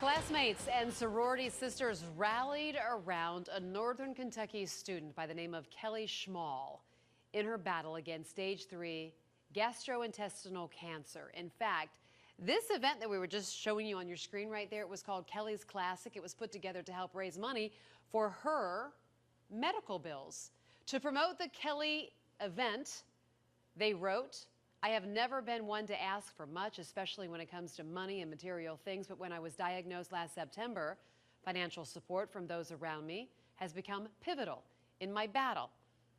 Classmates and sorority sisters rallied around a Northern Kentucky student by the name of Kelly Schmall in her battle against stage 3 gastrointestinal cancer. In fact, this event that we were just showing you on your screen right there, it was called Kelly's Classic. It was put together to help raise money for her medical bills. To promote the Kelly event, they wrote, "I have never been one to ask for much, especially when it comes to money and material things, but when I was diagnosed last September, financial support from those around me has become pivotal in my battle,"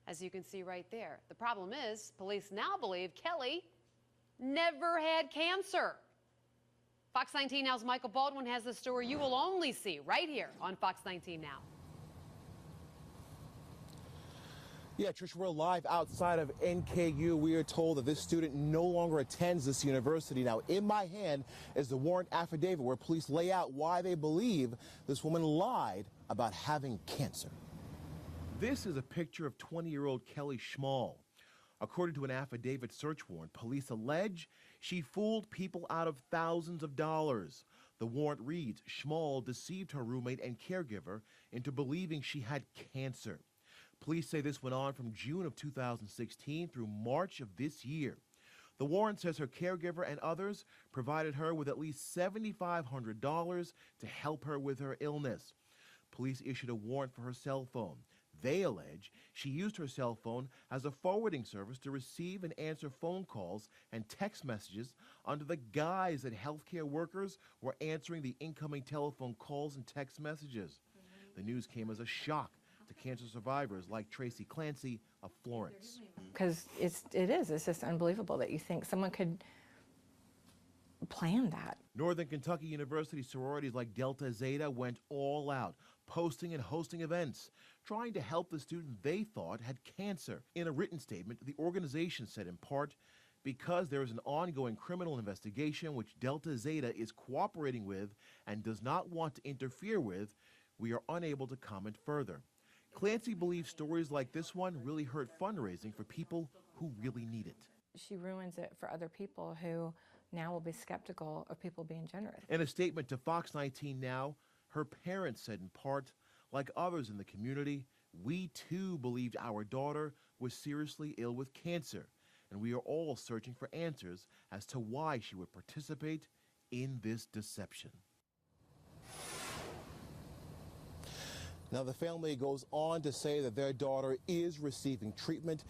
as you can see right there. The problem is, police now believe Kelly never had cancer. Fox 19 Now's Michael Baldwin has the story you will only see right here on Fox 19 Now. Yeah, Trish, we're live outside of NKU. We are told that this student no longer attends this university. Now, in my hand is the warrant affidavit where police lay out why they believe this woman lied about having cancer. This is a picture of 20-year-old Kelly Schmall. According to an affidavit search warrant, police allege she fooled people out of thousands of dollars. The warrant reads, Schmall deceived her roommate and caregiver into believing she had cancer. Police say this went on from June of 2016 through March of this year. The warrant says her caregiver and others provided her with at least $7,500 to help her with her illness. Police issued a warrant for her cell phone. They allege she used her cell phone as a forwarding service to receive and answer phone calls and text messages under the guise that healthcare workers were answering the incoming telephone calls and text messages. The news came as a shock to cancer survivors like Tracy Clancy of Florence. Because it's just unbelievable that you think someone could plan that. Northern Kentucky University sororities like Delta Zeta went all out, posting and hosting events, trying to help the student they thought had cancer. In a written statement, the organization said in part, because there is an ongoing criminal investigation which Delta Zeta is cooperating with and does not want to interfere with, we are unable to comment further. Clancy believes stories like this one really hurt fundraising for people who really need it. She ruins it for other people who now will be skeptical of people being generous. In a statement to Fox 19 Now, her parents said in part, like others in the community, we too believed our daughter was seriously ill with cancer, and we are all searching for answers as to why she would participate in this deception. Now, the family goes on to say that their daughter is receiving treatment.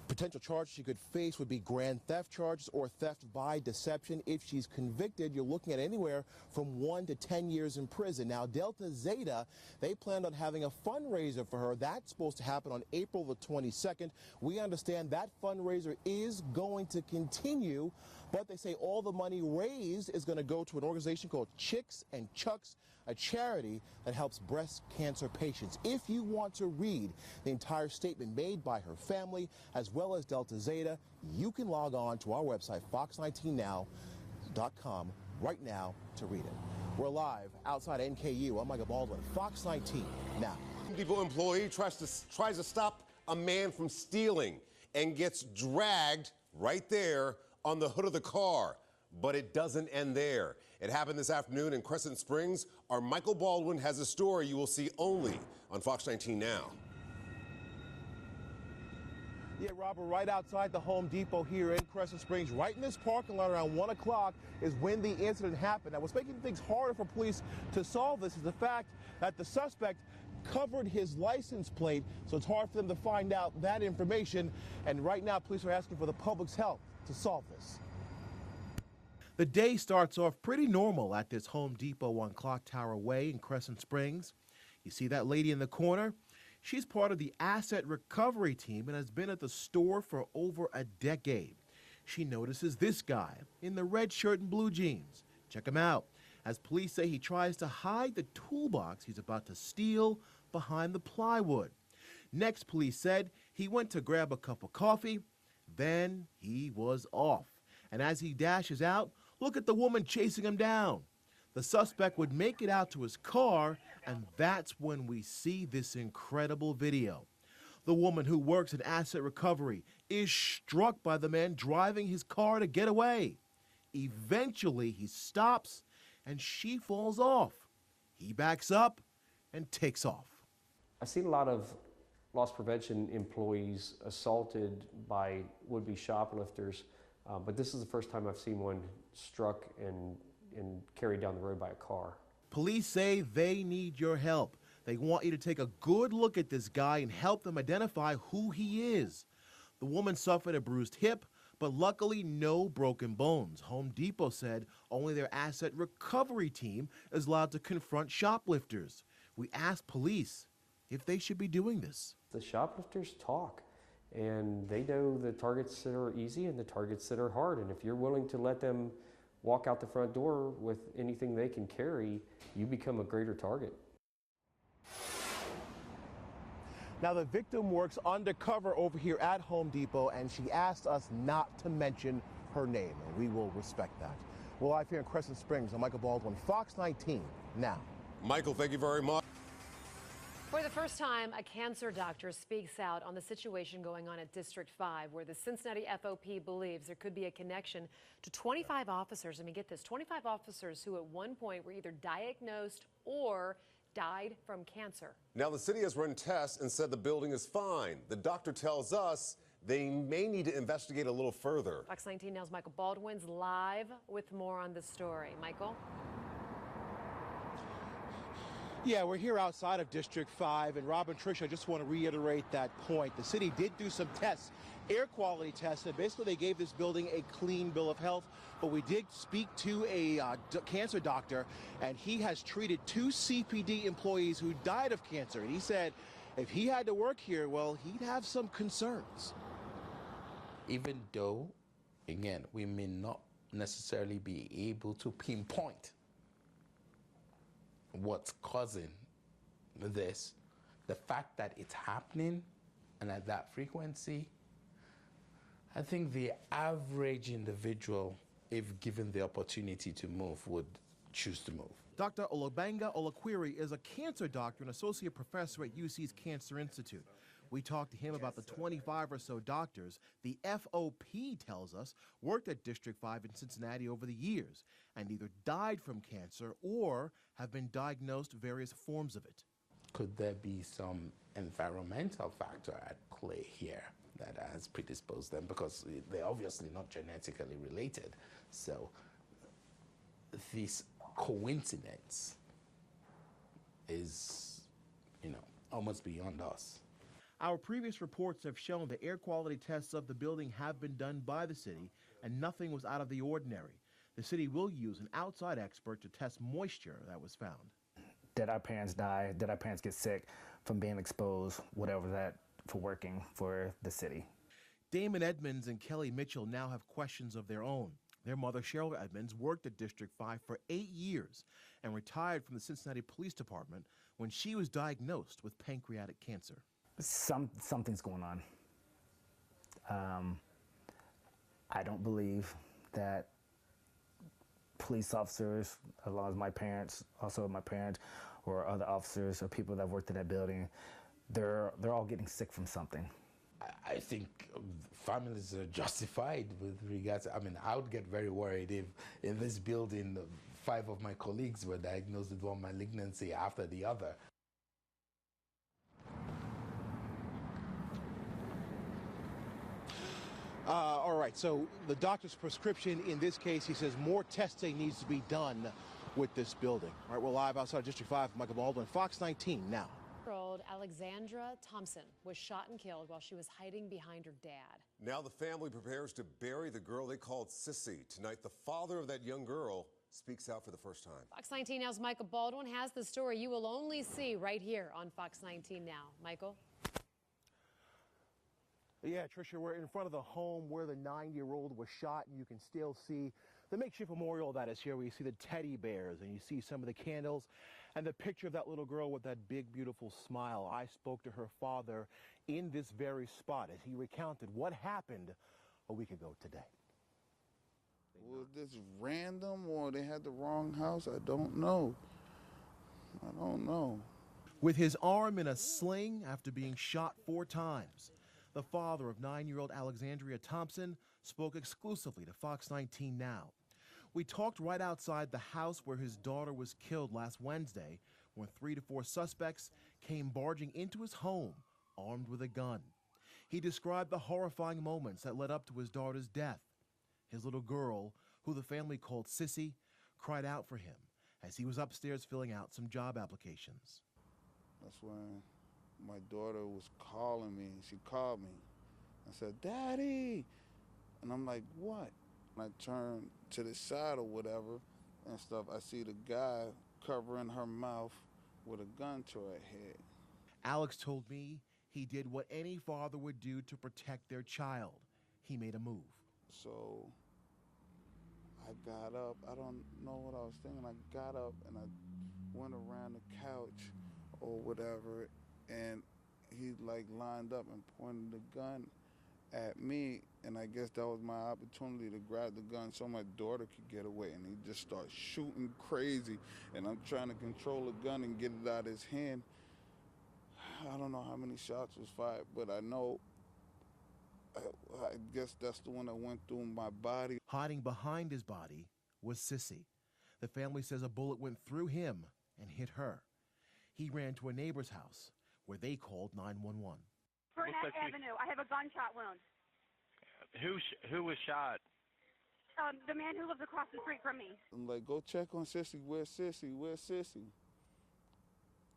Potential charges she could face would be grand theft charges or theft by deception. If she's convicted, you're looking at anywhere from 1 to 10 years in prison. Now, Delta Zeta, they planned on having a fundraiser for her. That's supposed to happen on April the 22nd. We understand that fundraiser is going to continue, but they say all the money raised is going to go to an organization called Chicks and Chucks, a charity that helps breast cancer patients. If you want to read the entire statement made by her family as well as Delta Zeta, you can log on to our website, fox19now.com, right now to read it. We're live outside NKU. I'm Michael Baldwin, Fox 19 Now. Depot employee tries to stop a man from stealing and gets dragged right there on the hood of the car. But it doesn't end there. It happened this afternoon in Crescent Springs. Our Michael Baldwin has a story you will see only on Fox 19 Now. Yeah, Robert, right outside the Home Depot here in Crescent Springs, right in this parking lot around 1 o'clock is when the incident happened. Now, what's making things harder for police to solve this is the fact that the suspect covered his license plate, so it's hard for them to find out that information. And right now, police are asking for the public's help to solve this. The day starts off pretty normal at this Home Depot on Clock Tower Way in Crescent Springs. You see that lady in the corner? She's part of the asset recovery team and has been at the store for over a decade. She notices this guy in the red shirt and blue jeans. Check him out, as police say he tries to hide the toolbox he's about to steal behind the plywood. Next, police said he went to grab a cup of coffee, then he was off. And as he dashes out, look at the woman chasing him down. The suspect would make it out to his car, and that's when we see this incredible video. The woman who works in asset recovery is struck by the man driving his car to get away. Eventually, he stops, and she falls off. He backs up and takes off. I've seen a lot of loss prevention employees assaulted by would-be shoplifters, but this is the first time I've seen one struck and carried down the road by a car. Police say they need your help. They want you to take a good look at this guy and help them identify who he is. The woman suffered a bruised hip, but luckily no broken bones. Home Depot said only their asset recovery team is allowed to confront shoplifters. We asked police if they should be doing this. The shoplifters talk, and they know the targets that are easy and the targets that are hard, and if you're willing to let them walk out the front door with anything they can carry, you become a greater target. Now, the victim works undercover over here at Home Depot, and she asked us not to mention her name, and we will respect that. We're live here in Crescent Springs. I'm Michael Baldwin, Fox 19 now. Michael, thank you very much. For the first time, a cancer doctor speaks out on the situation going on at District 5, where the Cincinnati FOP believes there could be a connection to 25 officers. I mean, get this, 25 officers who at one point were either diagnosed or died from cancer. Now, the city has run tests and said the building is fine. The doctor tells us they may need to investigate a little further. Fox 19 Now's Michael Baldwin's live with more on the story. Michael? Yeah, we're here outside of District 5, and Rob and Trish, I just want to reiterate that point. The city did do some tests, air quality tests, and basically they gave this building a clean bill of health, but we did speak to a cancer doctor, and he has treated 2 CPD employees who died of cancer, and he said if he had to work here, well, he'd have some concerns. Even though, again, we may not necessarily be able to pinpoint what's causing this, the fact that it's happening and at that frequency, I think the average individual, if given the opportunity to move, would choose to move. Dr. Olubenga Olakwiri is a cancer doctor and associate professor at UC's Cancer Institute. We talked to him about the 25 or so doctors the FOP tells us worked at District 5 in Cincinnati over the years and either died from cancer or have been diagnosed various forms of it. Could there be some environmental factor at play here that has predisposed them? Because they're obviously not genetically related. So this coincidence is, almost beyond us. Our previous reports have shown the air quality tests of the building have been done by the city, and nothing was out of the ordinary. The city will use an outside expert to test moisture that was found. Did our parents die? Did our parents get sick from being exposed, whatever that, for working for the city? Damon Edmonds and Kelly Mitchell now have questions of their own. Their mother, Cheryl Edmonds, worked at District 5 for 8 years and retired from the Cincinnati Police Department when she was diagnosed with pancreatic cancer. Something's going on. I don't believe that police officers, as long as my parents, also my parents, or other officers or people that worked in that building, they're all getting sick from something. I think families are justified with regards. I would get very worried if in this building 5 of my colleagues were diagnosed with one malignancy after the other. All right, so the doctor's prescription in this case, he says more testing needs to be done with this building. All right, we're live outside District 5. Michael Baldwin, Fox 19 now. Year-old Alexandra Thompson was shot and killed while she was hiding behind her dad. Now the family prepares to bury the girl they called Sissy. Tonight, the father of that young girl speaks out for the first time. Fox 19 Now's Michael Baldwin has the story you will only see right here on Fox 19 Now. Michael? Yeah, Tricia, we're in front of the home where the 9-year-old was shot, and you can still see the makeshift memorial that is here, where you see the teddy bears and you see some of the candles and the picture of that little girl with that big, beautiful smile. I spoke to her father in this very spot as he recounted what happened a week ago today. Was this random or they had the wrong house? I don't know. With his arm in a sling after being shot 4 times, the father of 9-year-old Alexandria Thompson spoke exclusively to Fox 19 Now. We talked right outside the house where his daughter was killed last Wednesday when 3 to 4 suspects came barging into his home armed with a gun. He described the horrifying moments that led up to his daughter's death. His little girl, who the family called Sissy, cried out for him as he was upstairs filling out some job applications. That's when my daughter was calling me. She called me and said, "Daddy!" And I'm like, "What?" And I turned to the side or whatever and stuff. I see the guy covering her mouth with a gun to her head. Alex told me he did what any father would do to protect their child. He made a move. So I got up. I don't know what I was thinking. I got up and I went around the couch or whatever, and he like lined up and pointed the gun at me, and I guess that was my opportunity to grab the gun so my daughter could get away, and he just starts shooting crazy, and I'm trying to control the gun and get it out of his hand. I don't know how many shots was fired, but I know, I guess that's the one that went through my body. Hiding behind his body was Sissy. The family says a bullet went through him and hit her. He ran to a neighbor's house where they called 911. Burnett Avenue. I have a gunshot wound. Who was shot? The man who lives across the street from me. I'm like, "Go check on Sissy. Where's Sissy? Where's Sissy?"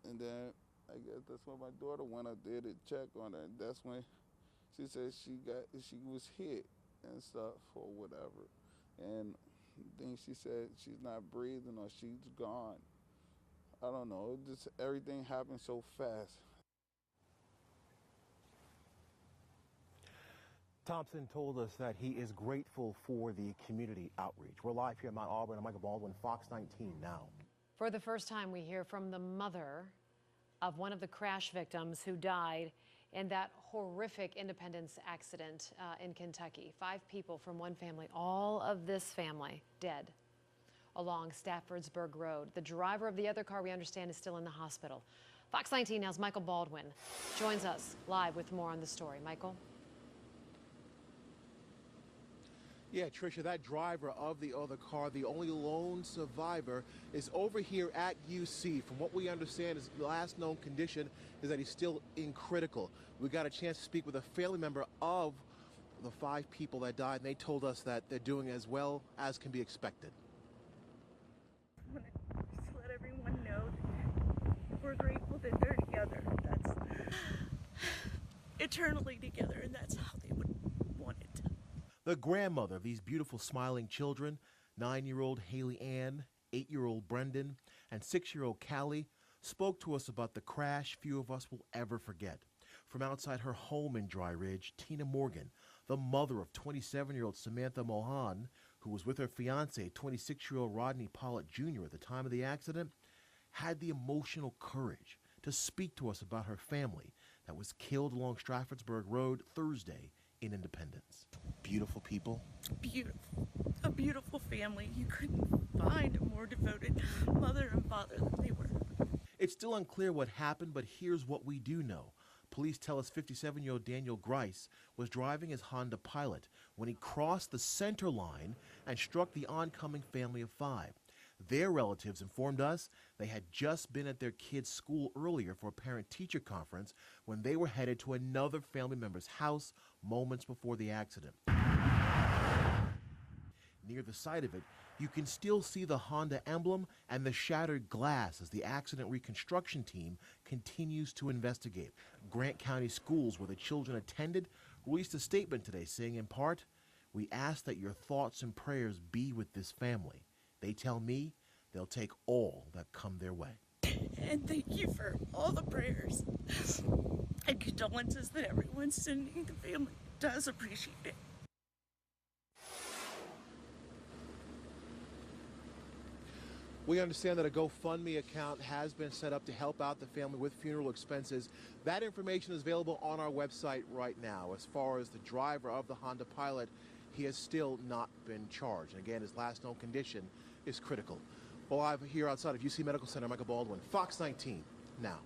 And then I guess that's when my daughter went up there to check on her. And that's when she said she was hit and stuff or whatever. And then she said she's not breathing or she's gone. I don't know. Just everything happened so fast. Thompson told us that he is grateful for the community outreach. We're live here in Mount Auburn. I'm Michael Baldwin, Fox 19 now. For the first time, we hear from the mother of one of the crash victims who died in that horrific Independence accident in Kentucky. 5 people from one family, all of this family dead along Staffordsburg Road. The driver of the other car, we understand, is still in the hospital. Fox 19 Now's Michael Baldwin joins us live with more on the story. Michael? Yeah, Tricia, that driver of the other car, the only lone survivor, is over here at UC. From what we understand, his last known condition is that he's still in critical. We got a chance to speak with a family member of the 5 people that died, and they told us that they're doing as well as can be expected. I want to just let everyone know that we're grateful that they're together. That's eternally together, and that's how they would want it. The grandmother of these beautiful smiling children, 9-year-old Haley Ann, 8-year-old Brendan, and 6-year-old Callie, spoke to us about the crash few of us will ever forget. From outside her home in Dry Ridge, Tina Morgan, the mother of 27-year-old Samantha Mohan, who was with her fiancé, 26-year-old Rodney Pollitt Jr. at the time of the accident, had the emotional courage to speak to us about her family that was killed along Staffordsburg Road Thursday in Independence. Beautiful people. Beautiful. A beautiful family. You couldn't find a more devoted mother and father than they were. It's still unclear what happened, but here's what we do know. Police tell us 57-year-old Daniel Grice was driving his Honda Pilot when he crossed the center line and struck the oncoming family of 5. Their relatives informed us they had just been at their kid's school earlier for a parent-teacher conference when they were headed to another family member's house moments before the accident. Near the site of it, you can still see the Honda emblem and the shattered glass as the accident reconstruction team continues to investigate. Grant County Schools, where the children attended, released a statement today saying, in part, "We ask that your thoughts and prayers be with this family. They tell me they'll take all that come their way." And thank you for all the prayers and condolences that everyone's sending. The family does appreciate it. We understand that a GoFundMe account has been set up to help out the family with funeral expenses. That information is available on our website right now. As far as the driver of the Honda Pilot, he has still not been charged. And again, his last known condition is critical. Well, I'm here outside of UC Medical Center, Michael Baldwin, Fox 19 Now.